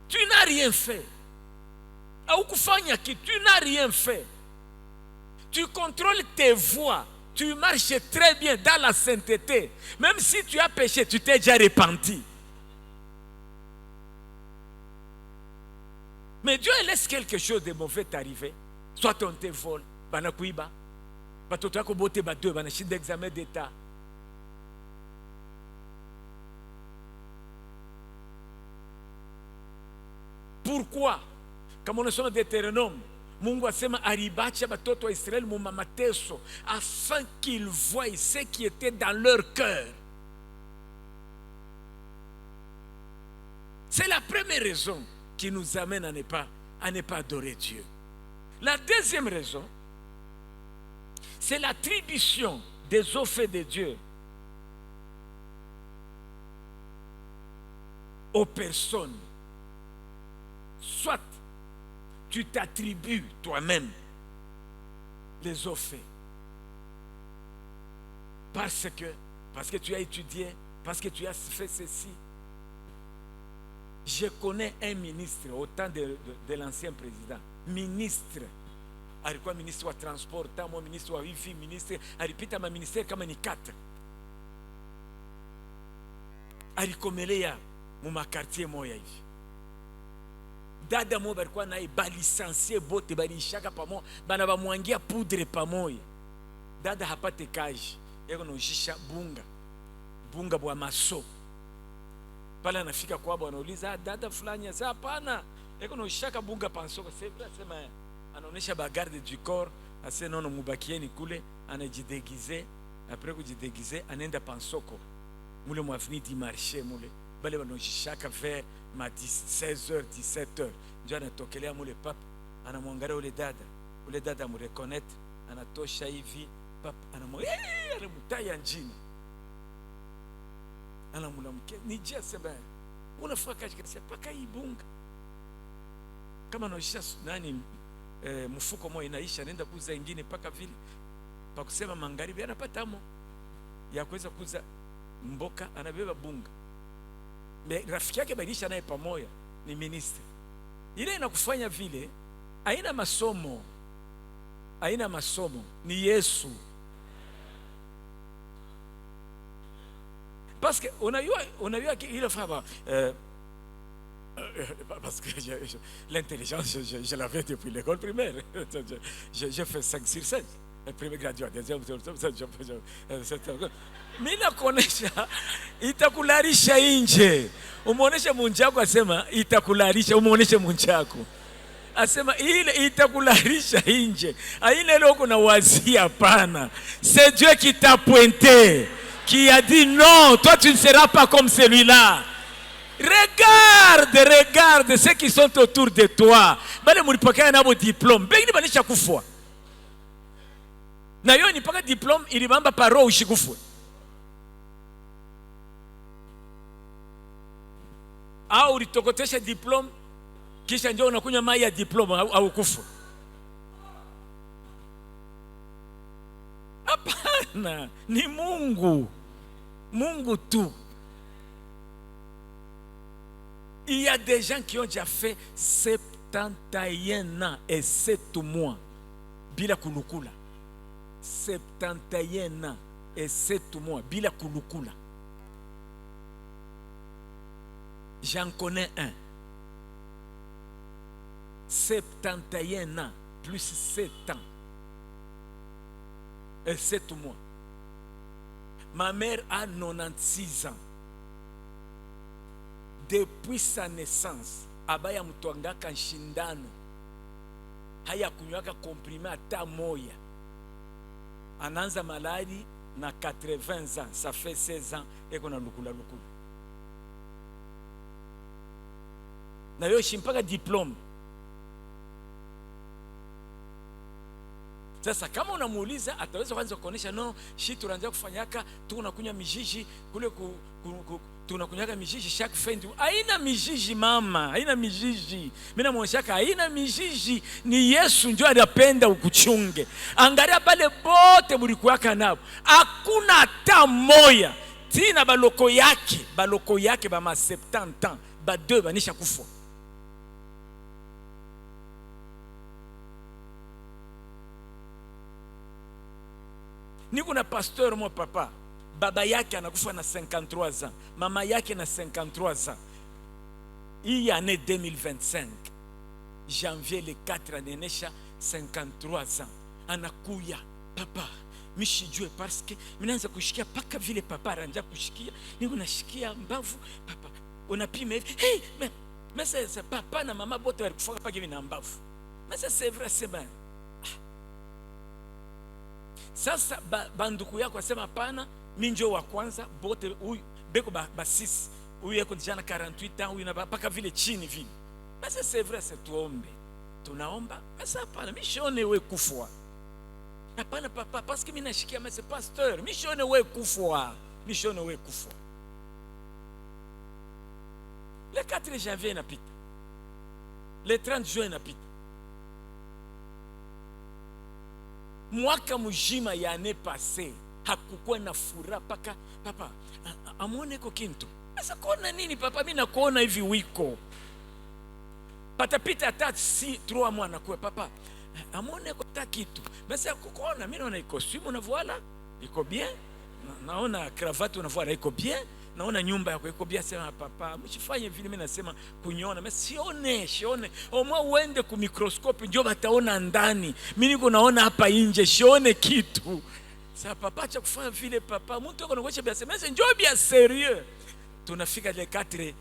Tu n'as rien fait. Haukufanya kitu, tu n'as rien fait. Tu contrôles tes voies. Tu marches très bien dans la sainteté. Même si tu as péché, tu t'es déjà repenti. Mais Dieu laisse quelque chose de mauvais t'arriver. Soit on te vole, banakuiba, batoto yako bote ba deux, banashinda examen d'état. Pourquoi? Comme on est sur Deutéronome, Mungu asema alibacha batoto wa Israeli mu mateso afin qu'ils voient ce qui était dans leur cœur. C'est la première raison qui nous amène à ne pas adorer Dieu. La deuxième raison, c'est l'attribution des offres de Dieu aux personnes. Soit tu t'attribues toi-même les offres parce que tu as étudié, parce que tu as fait ceci. Je connais un ministre au temps de l'ancien président. Ministre. Alikuwa ministre wa transport, tamo ministre wa wifi, ministre. Alipita ma ministère kama ni 4. Alikomelea mu makartier moya hivi. Dada mo balikuwa naye balisansie bote balishaka pamo, bana bamwangia poudre pamoja. Dada hapate kaji. Yeko nojisha bunga bwa maso. Pale anafika kwa bwana anauliza dada fulani sasa hapana eko no shaka bunga pansoko sema anaonesha ba garde du corps ase nono mubakieni kule anajidegize après kujidegize anaenda pansoko mule mwafini di marché mule bale banojishaka vers ma 16h 17h ndio anatokelea mule pap anamwangalia ule dada mu reconnaître anatosha hivi pap anamutaya njini anamulamke nijia sema unafika katika paka ibunga kama naisha nani mfuko moja inaisha nenda kuuza ingine paka vile pa kusema magharibi anapata amo ya kuweza kuuza mboka anabeba bunga. Rafiki yake badilisha naye pamoja ni minister. Ile inakufanya vile haina masomo ni Yesu. Parce que on a eu il faut parce que l'intelligence je l'avais depuis l'école primaire. J'ai fait 5 sur 5. Le premier graduat, deuxième, mimi nakuonesha itakularisha nje. Umuoneshe munjako asema itakularisha, umuoneshe munjako. Asema ile itakularisha nje. Haina ile uko na wazia hapana. C'est Dieu qui t'a pointé, qui a dit non, toi tu ne seras pas comme celui-là. Regarde ceux qui sont autour de toi. Bale mulipokea nabo diplôme. Bengi banisha kufwa. Na yo ni paka diplôme ilibamba paro ushikufwe. Au ulitokotesha diplôme kisha njoo unakunywa mai ya diplôme au kufa. Hapana, ni Mungu. Mungu tu. Il y a des gens qui ont déjà fait 71 ans et 7 mois bila kulukula. 71 ans et 7 mois bila kulukula. J'en connais un. 71 ans plus 7 ans et 7 mois. Ma mère a 96 ans. Depuis sa naissance, abaya mutwangaka nshindano. Haya kunywaka comprimé ata moya. Ananza maladi na 80 ans, ça fait 16 ans eko na lukula. Na yo shimpaka diplôme. Sasa kama unamuuliza ataweza kwanza kuonesha no, shi tunaanza kufanyaka tunakunya mijiji kule tunakunyaka mijiji chaque fin du. Haina mijiji mama, haina mijiji. Mimi namuonyeshaka haina mijiji, ni Yesu ndio anapenda ukuchunge. Angalia pale bote mulikuwaka nabo. Hakuna hata moya. Tina baloko yake ba ma 70 ans, ba 2 banisha kufa. Niko na pasteur mon papa, baba yake anakufa na 53 ans, mama yake na 53 ans. Hii année 2025, janvier le 4 ananesha 53 ans. Anakuya, papa, mishijue parce que minaanza kushikia paka vile papa aranja kushikia, niko nashikia mbavu, papa. Unapima hivi, hey, mais c'est papa na mama bote walikufa paka hivi na mbavu. Mais ça c'est vrai, c'est bien. Sasa banduku yako asema hapana, mimi ndio wa kwanza, bote huyu beko basisi, huyu yako jana 48 ans, huyu na paka vile chini vile. Mais c'est vrai, c'est tuombe. Tunaomba, mais ça hapana, mimi shone wewe kufwa. Hapana papa, parce que mimi nashikia mais c'est pasteur, mimi shone wewe kufwa. Mimi shone wewe kufwa. Le 4 janvier inapita. Le 30 juin inapita. Mwaka mujima ya ane passé hakukuwa na furaha paka papa amuone ko kintu. Sasa kuona nini papa, mimi nakuona hivi wiko. Patapita hata 3 mois na kwa papa amuone ko ta kitu. Basi kukuona mimi naona costume na voila iko bien. Naona cravate na voila iko bien. Naona nyumba yako iko bien. Sema papa msifanye vile mimi nasema kunyona, mais sione omwa uende ku microscope ndio bataona ndani, mimi niko naona hapa nje, sione kitu. Sasa papa acha kufanya vile papa, mtu yuko anakuacha bien sema ndio bien sérieux. Tunafika le 4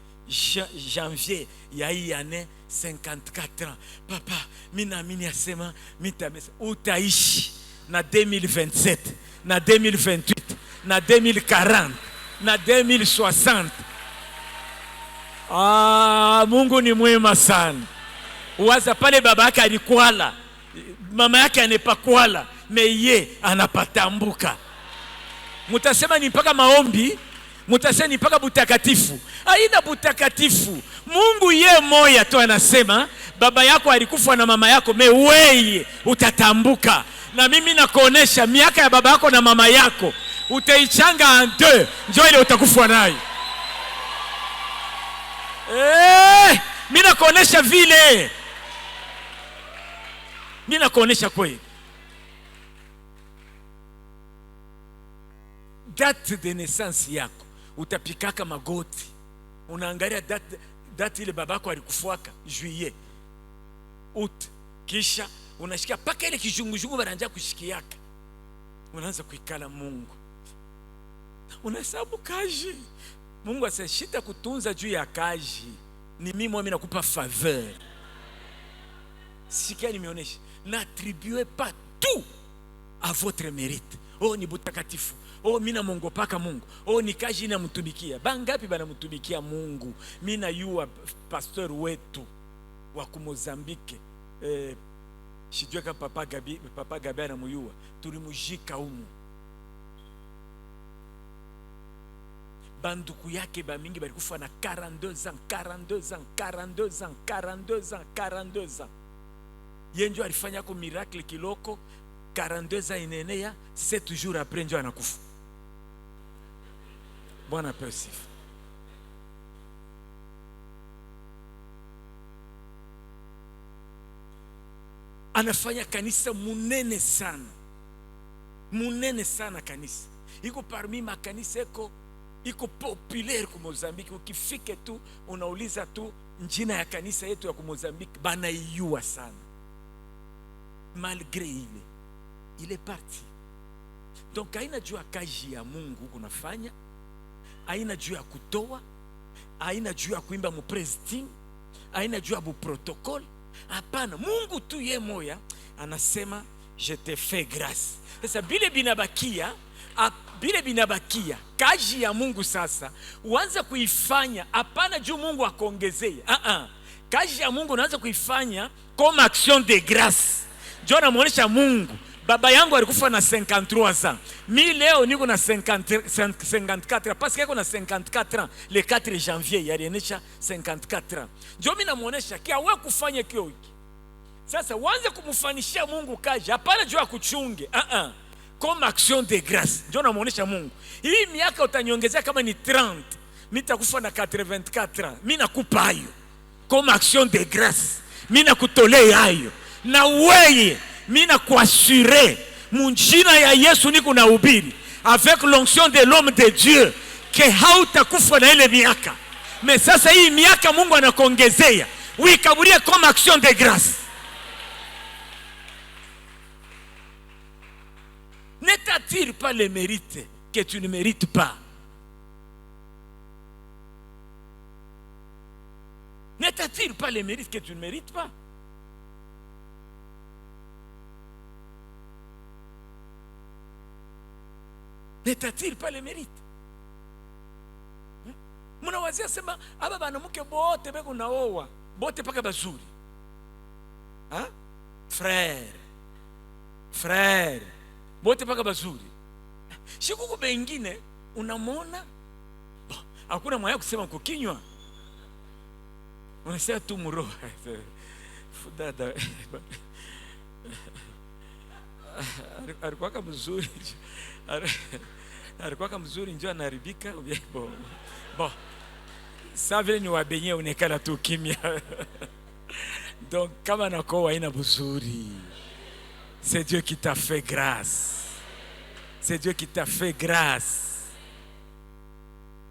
janvier ya hii année 54 ans. Papa mimi naamini asema mitamesa utaishi na 2027 na 2028 na 2040 na 2060. Mungu ni mwema sana. Uwaza pale baba yake alikwala, mama yake anepakwala, meye anapatambuka. Mutasema ni mpaka maombi, mutasema ni mpaka butakatifu. Haina butakatifu. Mungu ye moya tu anasema baba yako alikufa na mama yako, weye utatambuka. Na mimi nakuonesha miaka ya baba yako na mama yako utaichanga en deux, njoo ile utakufa nayo. Mimi nakuonesha vile. Mimi nakuonesha kweli. Date de naissance yako utapikaka magoti. Unaangalia date ile babako alikufuaka juillet, août, kisha unashikia paka ile kijungujungu baranja kushikiaka. Unaanza kuikala Mungu. Unahesabu kaji. Mungu asishita kutunza juu ya kaji. Ni mimi nakupa faveur. Sikia nimeonesha. N'attribuez pas tout à votre mérite. Ni butakatifu. Mimi namongopaka Mungu. Ni kaji namtumikia. Bangapi banamtumikia Mungu? Mimi na yua pastor wetu wa Mozambique. Sijue kama papa Gabi anamuyua. Tulimujika humu. Banduku yake ba mingi balikufa na 42 ans. Yenjo alifanya ko miracle kiloko, 42 ans inenea, 7 jours après njo anakufa. Bwana persif. Anafanya kanisa munene sana kanisa. Iko parmi makanisa iko populaire ku Mozambique. Ukifike tu unauliza tu njina ya kanisa yetu ya ku Mozambique, banaiyua sana. Malgré il est parti. Donc haina juu ya kazi ya Mungu kunafanya, haina juu ya kutoa, haina juu ya kuimba mu praise team, haina juu ya bu protocol. Hapana, Mungu tu ye moya anasema je te fais grâce. Sasa bile binabakia kazi ya Mungu sasa uanze kuifanya, hapana juu Mungu akuongezee. Kazi ya Mungu unaanza kuifanya comme action de grâce. Ndio namuonesha Mungu, baba yangu alikufa na 53 ans. Mimi leo niko na 54 parce que yako na 54 ans le 4 janvier yalionyesha 54 ans. Ndio mimi namuonesha kia wewe kufanya kio hiki. Sasa uanze kumfanishia Mungu kazi, hapana juu akuchunge. Comme action de grâce. Ndio namuonesha Mungu. Hii miaka utaniongezea kama ni 30, mimi nitakufa na 84 ans. Mimi nakupa hayo. Comme action de grâce. Mimi nakutolea hayo. Na wewe mimi nakuassurer munjina ya Yesu niko na ubiri avec l'onction de l'homme de Dieu que hautakufa na ile miaka. Mais sasa hii miaka Mungu anakuongezea, uikaburie comme action de grâce. Ne t'attire pas les mérites que tu ne mérites pas. Ne t'attire pas les mérites que tu ne mérites pas. ne t'attire pas le mérite. Munawazia sema aba banamuke bote beko naoa bote paka bazuri. Frère bote paka bazuri. Shikuku bengine unamona hakuna mwaya kusema kukinywa. Unasema tu muro. Fudada. Alikuwa kama mzuri. Alikuwa kama mzuri njoo anaharibika. Bon. Ça vile ni wabenye unekala tu kimya. Donc kama nako haina mzuri. C'est Dieu qui t'a fait grâce. C'est Dieu qui t'a fait grâce.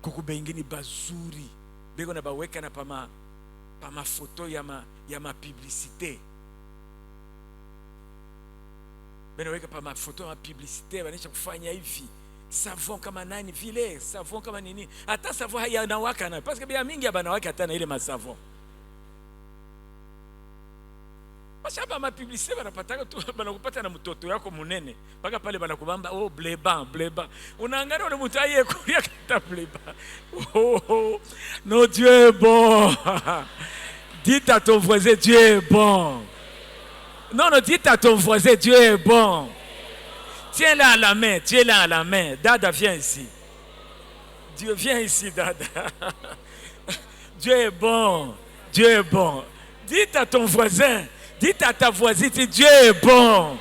Kuku bengine bazuri. Beko na baweka na pama photo ya ma publicité. Beno weka pama photo ya publicité banisha kufanya hivi. Savon kama nani vile, savon kama nini. Hata savon haya nawaka na parce que bia mingi banawaka hata na ile masavon. Bashaba ma publicité banapataka tu banakupata na mtoto yako munene. Paka pale banakubamba bleba. Unaangalia ule mtu aye kulia kata bleba. Non, Dieu est bon. Dites à ton voisin, Dieu est bon. Non, dites à ton voisin, Dieu est bon. Tiens-la à la main, Dada, viens ici. Dieu, viens ici, Dada. Dieu est bon. Dites à ton voisin, dites à ta voisine, Dieu est bon.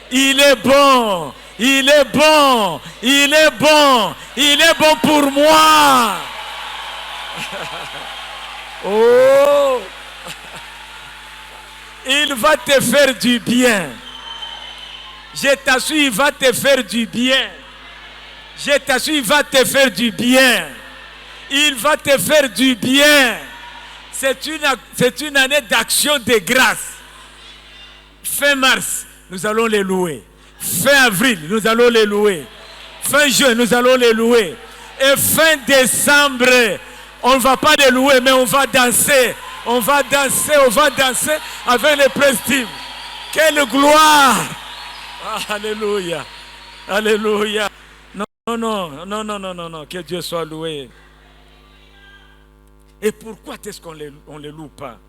Il est bon pour moi. Oh, il va te faire du bien. Je t'assure, il va te faire du bien. Il va te faire du bien. C'est une année d'action de grâce. Fin mars, nous allons les louer. Fin avril, nous allons les louer. Fin juin, nous allons les louer. Et fin décembre, on ne va pas les louer, mais on va danser. On va danser avec les prestiges. Quelle gloire! Alléluia. Non, que Dieu soit loué. Et pourquoi est-ce qu'on les loue pas?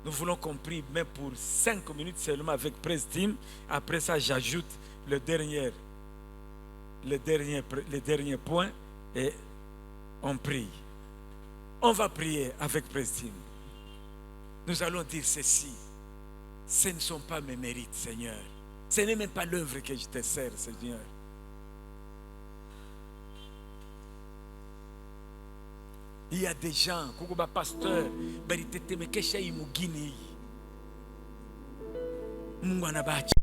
Nous voulons qu'on prie, mais pour 5 minutes seulement avec prestime. Après ça, j'ajoute le dernier point et on prie. On va prier avec prestime. Nous allons dire ceci. Ce ne sont pas mes mérites, Seigneur. Ce n'est même pas l'œuvre que je te sers, Seigneur. Il y a des gens, kukuba pasteur, baritete mekesha imugini. Mungu anabachi.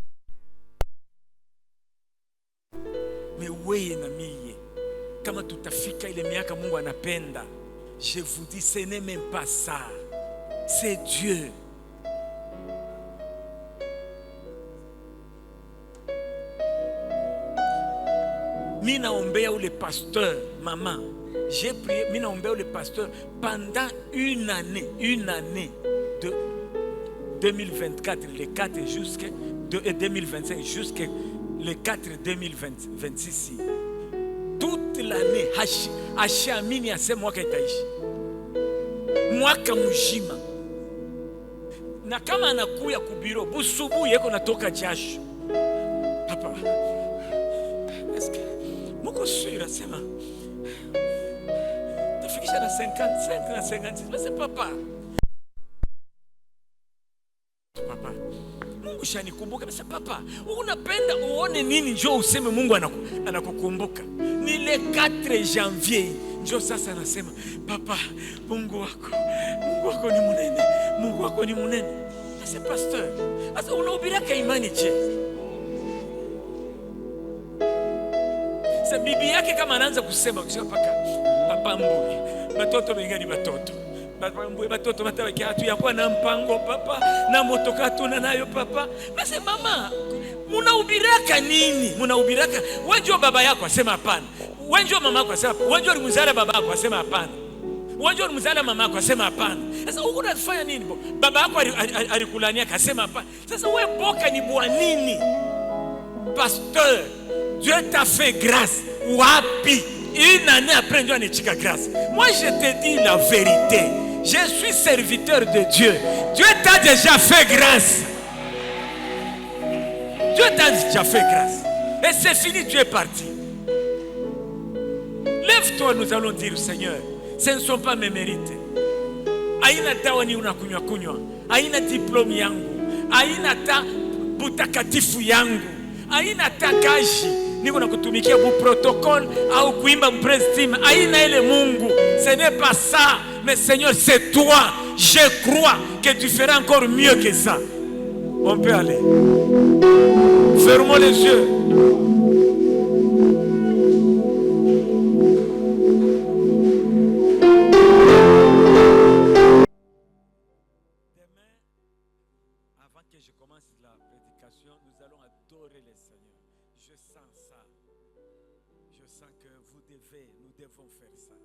Mais weye na miye. Kama tutafika ile miaka Mungu anapenda. Je vous dis, ce n'est même pas ça. C'est Dieu. Mina ombea ou le pasteur, maman. J'ai prié, mina ombea ou le pasteur pendant une année de 2024, le 4 jusqu'à 2025, jusqu'à le 4 2026. Toute l'année, Hachamini a ce mwaka itaishi. Mwaka mujima. Na kama anakuya kubiro, busubu yeko natoka jasho. Papa, Moko sura sema tafikisha na 55 na 56. Basi papa Mungu shanikumbuka. Basi papa, unapenda uone nini njoo useme Mungu anakukumbuka? Ni le 4 janvier njoo sasa anasema papa, Mungu wako ni munene. Mungu wako ni munene. Basi pasteur, sasa unahubiraka imani je? Sasa bibi yake kama anaanza kusema papa mbuye batoto bengani batoto papa mbuye batoto bataweke hatu yakuwa na mpango papa na motoka tuna nayo papa. Basi mama, munahubiraka nini? Munahubiraka wenjo baba yako asema hapana, wenjo mama yako asema hapana, wenjo mzala baba yako asema hapana, wenjo mzala mama yako asema hapana. Sasa uko unafanya nini? Baba yako alikulania akasema hapana. Sasa wewe boka ni bwa nini? Pasteur, Dieu t'a fait grâce. Wapi? Une année après, Dieu a grâce. Moi, je te dis la vérité. Je suis serviteur de Dieu. Dieu t'a déjà fait grâce. Dieu t'a déjà fait grâce. Et c'est fini, Dieu est parti. Lève-toi, nous allons dire au Seigneur, ce ne sont pas mes mérites. Aina dawa ni unakunywa kunywa. Aina diplome yangu. Aina ta butakatifu yangu. Aina ta kazi. Niko na kutumikia bu protocole au kuimba praise team. Aina ile Mungu. Ce n'est pas ça. Mais Seigneur, c'est toi. Je crois que tu feras encore mieux que ça. On peut aller. Fermons les yeux. Je commence la prédication, nous allons adorer le Seigneur. Je sens ça. Je sens que nous devons faire ça.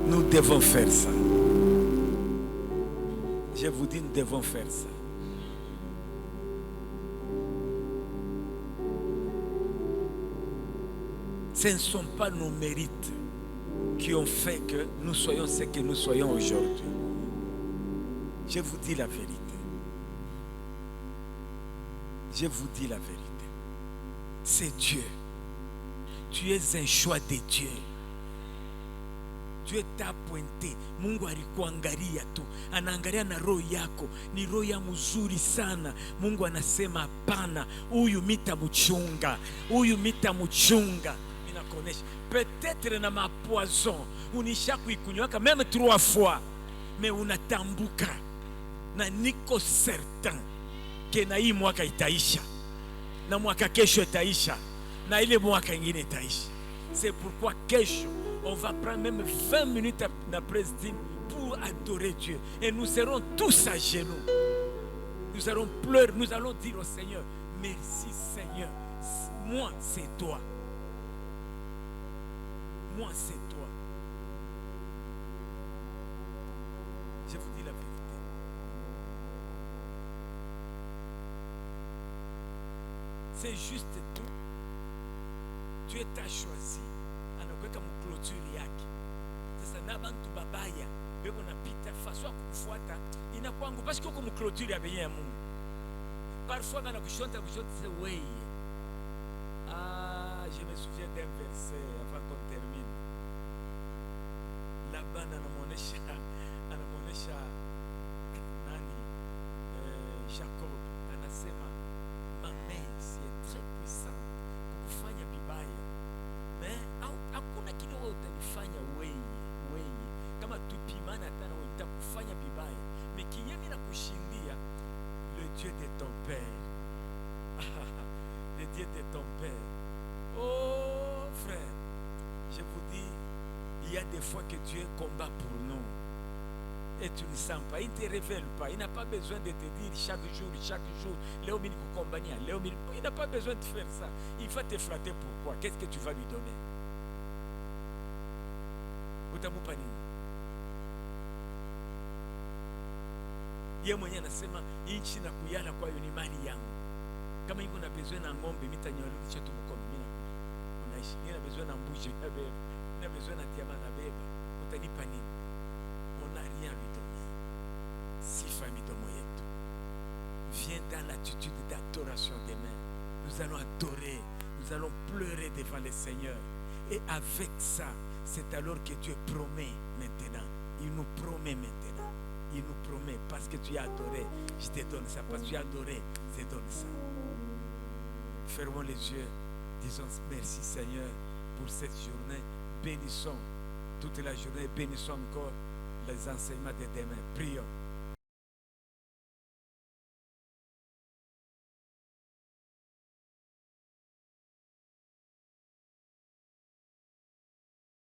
Nous devons faire ça. Je vous dis, nous devons faire ça. Ce ne sont pas nos mérites qui ont fait que nous soyons ce que nous soyons aujourd'hui. Je vous dis la vérité. Je vous dis la vérité. C'est Dieu. Tu es un choix de Dieu. Dieu t'a pointé. Mungu alikuangalia tu. Anaangalia na roho yako. Ni roho ya mzuri sana. Mungu anasema hapana. Huyu mitamuchunga. Huyu mitamuchunga. Ninakuonesha. Peut-être na mapoison. Unisha kuikunywaka même 3 fois. Mais unatambuka. Na niko certain que na hii mwaka itaisha. Na mwaka kesho itaisha. Na ile mwaka ingine itaisha. C'est pourquoi kesho on va prendre même 20 minutes après ce dîme pour adorer Dieu. Et nous serons tous à genoux. Nous allons pleurer. Nous allons dire au Seigneur, merci Seigneur. Moi c'est toi. Moi c'est toi. Je vous dis la vérité. C'est juste tout. Dieu t'a choisi. Anakuweka mclôture yake. Sasa na bantu babaya beko napita façon kufuata inakwangu parce que uko mclôture ya bien ya Mungu. Parfois bana kushonta c'est way. Je me souviens d'un verset avant qu'on termine. Là-bas anamuonesha nani Jacob anasema ma main c'est très puissant kukufanya vibaya. Mais hakuna kile wewe utanifanya wewe kama tupimana tena wewe utakufanya vibaya. Mais kinyemi na kushindia le Dieu de ton père. Le Dieu de ton père. Oh frère, je vous dis, il y a des fois que Dieu combat pour nous. Et tu ne sens pas, il ne te révèle pas. Il n'a pas besoin de te dire chaque jour, Léo Mini Kokombania, Léo Mini. Il n'a pas besoin de faire ça. Il va te flatter pourquoi? Qu'est-ce que tu vas lui donner? Utamupani. Yeye mwenyewe anasema nchi na kuyala kwa hiyo ni mali yangu. Kama yuko na besoin na ng'ombe mitanyorudisha tu mkono mimi na unaishi. Nina besoin na mbuzi na beba. Nina besoin na tiama na beba. Utanipa nini? On n'a rien lui donner. Sifa midomo yetu. Viens dans l'attitude d'adoration des mains. Nous allons adorer. Nous allons pleurer devant le Seigneur. Et avec ça, c'est alors que Dieu promet maintenant. Il nous promet maintenant. Il nous promet parce que tu as adoré, je te donne ça. Parce que tu as adoré, je te donne ça. Fermons les yeux. Disons merci Seigneur pour cette journée. Bénissons toute la journée. Bénissons encore les enseignements de demain. Prions.